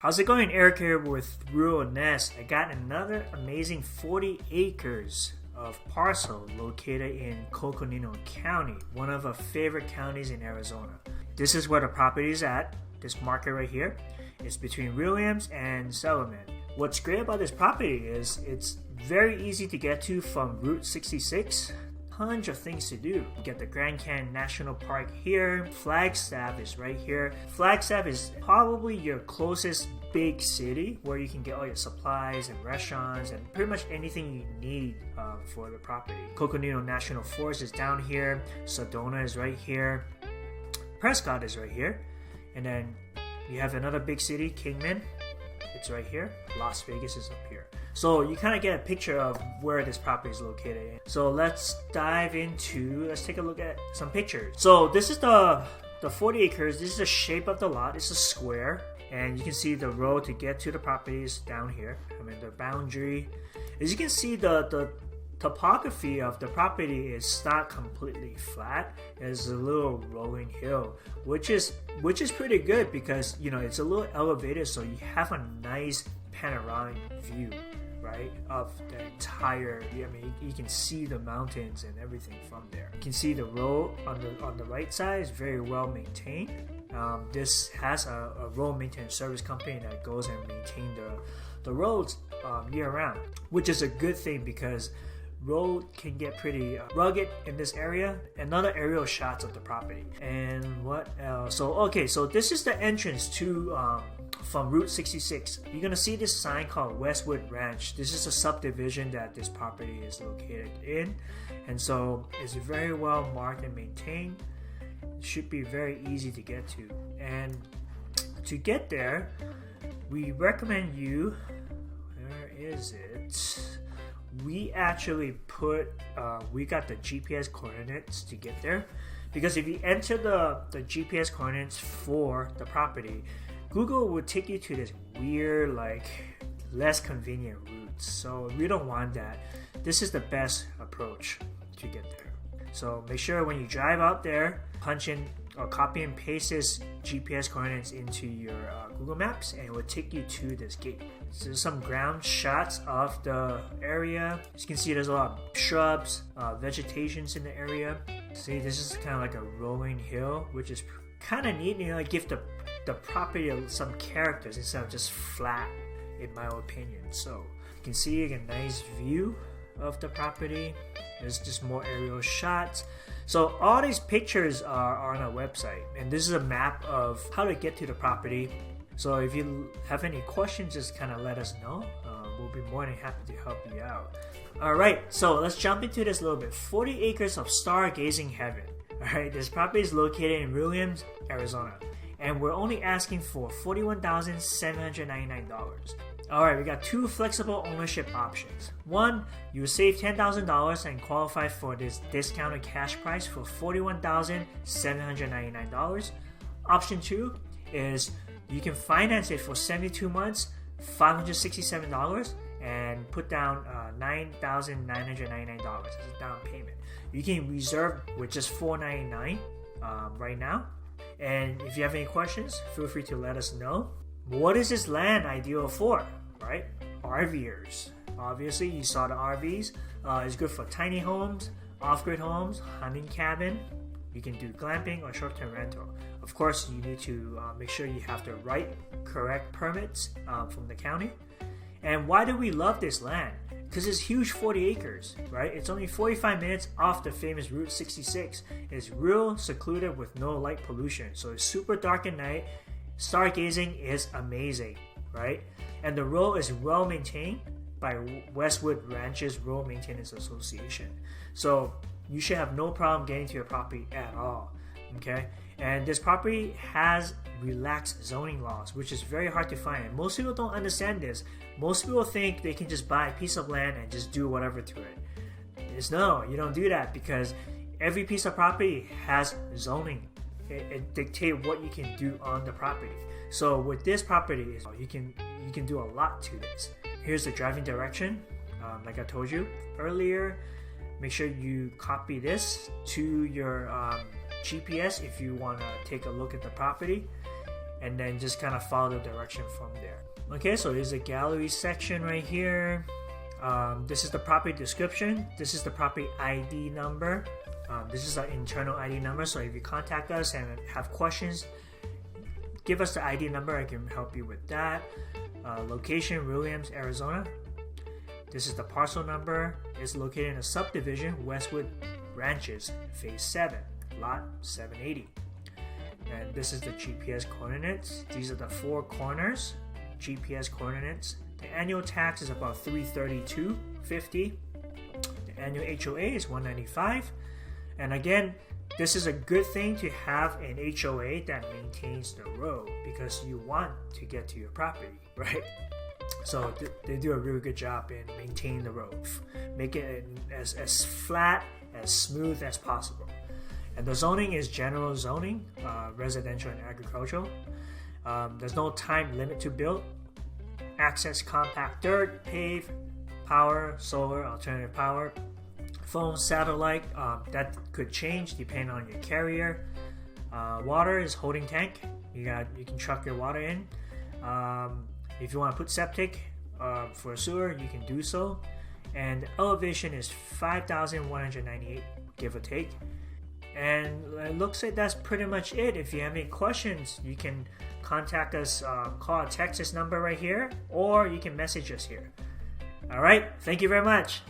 How's it going? Eric here with Rural Nest. I got another amazing 40 acres of parcel located in Coconino County, one of our favorite counties in Arizona. This is where the property is at, this market right here. It's between Williams and Solomon. What's great about this property is it's very easy to get to from Route 66. Tons of things to do. You get the Grand Canyon National Park here. Flagstaff is right here. Flagstaff is probably your closest big city where you can get all your supplies and restaurants and pretty much anything you need for the property. Coconino National Forest is down here. Sedona is right here. Prescott is right here. And then you have another big city, Kingman. It's right here. Las Vegas is up here. So you kind of get a picture of where this property is located. So let's take a look at some pictures. So this is the 40 acres. This is the shape of the lot. It's a square. And you can see the road to get to the property is down here. The boundary. As you can see, the topography of the property is not completely flat. There's a little rolling hill, which is pretty good because it's a little elevated, so you have a nice panoramic view, right, of the entire. You can see the mountains and everything from there. You can see the road on the right side is very well maintained. This has a road maintenance service company that goes and maintain the roads year round, which is a good thing because road can get pretty rugged in this area. Another aerial shots of the property. And what else? So this is the entrance to from Route 66. You're gonna see this sign called Westwood Ranch. This is a subdivision that this property is located in, and so it's very well marked and maintained. It should be very easy to get to. And to get there, we recommend you. Where is it? We actually we got the GPS coordinates to get there, because if you enter the GPS coordinates for the property, Google will take you to this weird, less convenient route. So we don't want that. This is the best approach to get there. So make sure when you drive out there, punch in or copy and paste this GPS coordinates into your Google Maps, and it will take you to this gate. So there's some ground shots of the area. As you can see, there's a lot of shrubs, vegetations in the area. See, this is kind of like a rolling hill, which is kind of neat. Give the property some characters instead of just flat, in my opinion. So you can see a nice view of the property. There's just more aerial shots. So all these pictures are on our website, and this is a map of how to get to the property. So if you have any questions, just kind of let us know. We'll be more than happy to help you out. Alright, so let's jump into this a little bit. 40 acres of stargazing heaven. Alright, this property is located in Williams, Arizona, and we're only asking for $41,799. Alright, we got two flexible ownership options. One, you will save $10,000 and qualify for this discounted cash price for $41,799. Option two is you can finance it for 72 months, $567, and put down $9,999 as a down payment. You can reserve with just $499 right now. And if you have any questions, feel free to let us know. What is this land ideal for, right? RVers. Obviously, you saw the RVs. It's good for tiny homes, off-grid homes, hunting cabin. You can do glamping or short-term rental. Of course, you need to make sure you have the correct permits from the county. And why do we love this land? Because it's huge, 40 acres, right? It's only 45 minutes off the famous Route 66. It's real secluded with no light pollution. So it's super dark at night. Stargazing is amazing, right? And the road is well maintained by Westwood Ranches Road Maintenance Association. So you should have no problem getting to your property at all, okay? And this property has relaxed zoning laws, which is very hard to find. And most people don't understand this. Most people think they can just buy a piece of land and just do whatever to it. No, you don't do that, because every piece of property has zoning. It dictates what you can do on the property. So with this property, you can do a lot to this. Here's the driving direction. Like I told you earlier, make sure you copy this to your GPS if you want to take a look at the property. and then just kind of follow the direction from there. Okay, so here's the gallery section right here. This is the property description. This is the property ID number. This is our internal ID number, so if you contact us and have questions, give us the ID number. I can help you with that. Location, Williams, Arizona. This is the parcel number. It's located in a subdivision, Westwood Ranches, Phase 7, Lot 780. And this is the GPS coordinates. These are the 4 corners, GPS coordinates. The annual tax is about $332.50. The annual HOA is $195. And again, this is a good thing to have an HOA that maintains the road because you want to get to your property, right? So they do a really good job in maintaining the road, make it as flat, as smooth as possible. And the zoning is general zoning, residential and agricultural. There's no time limit to build. Access compact dirt, pave, power, solar, alternative power, phone, satellite, that could change depending on your carrier. Water is holding tank. You can truck your water in. If you want to put septic for a sewer, you can do so. And the elevation is 5,198, give or take. And it looks like that's pretty much it. If you have any questions, you can contact us, call or text this number right here, or you can message us here. All right, thank you very much.